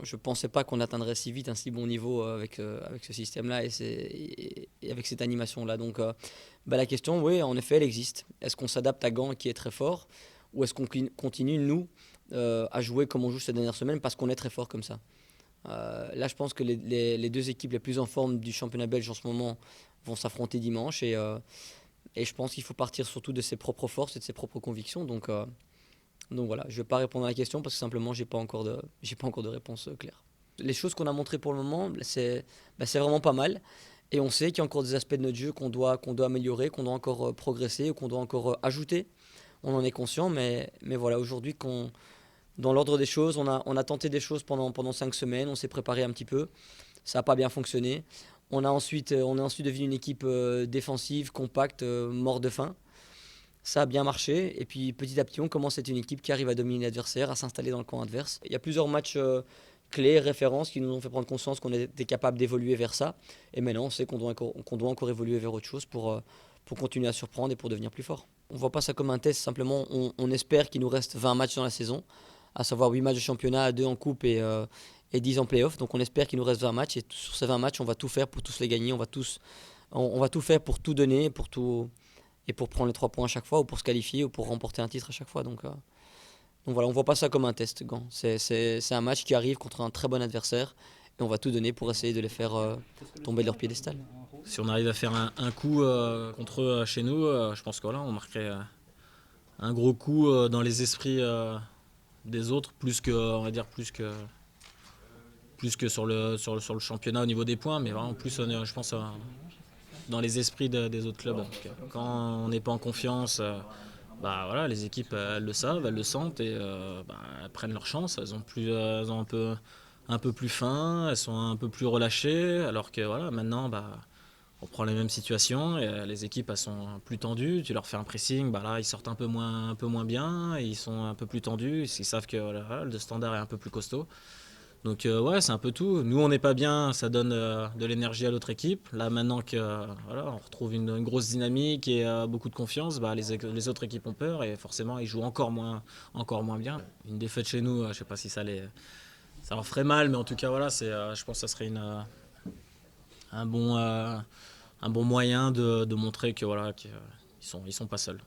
Je ne pensais pas qu'on atteindrait si vite un si bon niveau avec ce système-là et avec cette animation-là. Donc la question, oui, en effet, elle existe. Est-ce qu'on s'adapte à Gand qui est très fort ou est-ce qu'on continue, nous, à jouer comme on joue ces dernières semaines parce qu'on est très fort comme ça? Là, je pense que les deux équipes les plus en forme du championnat belge en ce moment vont s'affronter dimanche et je pense qu'il faut partir surtout de ses propres forces et de ses propres convictions. Donc voilà, je ne vais pas répondre à la question parce que simplement, j'ai pas encore de réponse claire. Les choses qu'on a montrées pour le moment, c'est vraiment pas mal. Et on sait qu'il y a encore des aspects de notre jeu qu'on doit améliorer, qu'on doit encore progresser ou qu'on doit encore ajouter. On en est conscient, mais voilà, aujourd'hui, dans l'ordre des choses, on a tenté des choses pendant 5 semaines, on s'est préparé un petit peu, ça n'a pas bien fonctionné. On est ensuite devenu une équipe défensive, compacte, mort de faim. Ça a bien marché. Et puis petit à petit, on commence à être une équipe qui arrive à dominer l'adversaire, à s'installer dans le camp adverse. Il y a plusieurs matchs clés, références, qui nous ont fait prendre conscience qu'on était capable d'évoluer vers ça. Et maintenant, on sait qu'on doit encore évoluer vers autre chose pour continuer à surprendre et pour devenir plus fort. On ne voit pas ça comme un test, simplement on espère qu'il nous reste 20 matchs dans la saison, à savoir 8 matchs de championnat, 2 en coupe et 10 en playoff. Donc on espère qu'il nous reste 20 matchs et sur ces 20 matchs, on va tout faire pour tous les gagner. On va tout faire pour tout donner, et pour prendre les 3 points à chaque fois, ou pour se qualifier, ou pour remporter un titre à chaque fois. Donc voilà, on ne voit pas ça comme un test, Gand. C'est un match qui arrive contre un très bon adversaire, et on va tout donner pour essayer de les faire tomber de leur piédestal. Si on arrive à faire un coup contre eux chez nous, je pense que voilà, on marquerait un gros coup dans les esprits des autres, plus que sur le championnat au niveau des points, mais vraiment plus je pense dans les esprits des autres clubs. Donc, quand on n'est pas en confiance, voilà, les équipes elles le savent, elles le sentent et elles prennent leur chance. Elles ont un peu plus faim, elles sont un peu plus relâchées, alors que voilà, maintenant on prend les mêmes situations et les équipes elles sont plus tendues. Tu leur fais un pressing, là ils sortent un peu moins bien, et ils sont un peu plus tendus, ils savent que voilà, le standard est un peu plus costaud. Donc ouais, c'est un peu tout. Nous, on n'est pas bien, ça donne de l'énergie à l'autre équipe. Là, maintenant que voilà, on retrouve une grosse dynamique et beaucoup de confiance, les autres équipes ont peur et forcément, ils jouent encore moins bien. Une défaite chez nous, je ne sais pas si ça leur ferait mal, mais en tout cas, voilà, je pense que ça serait un bon moyen de montrer que voilà, qu'ils sont pas seuls.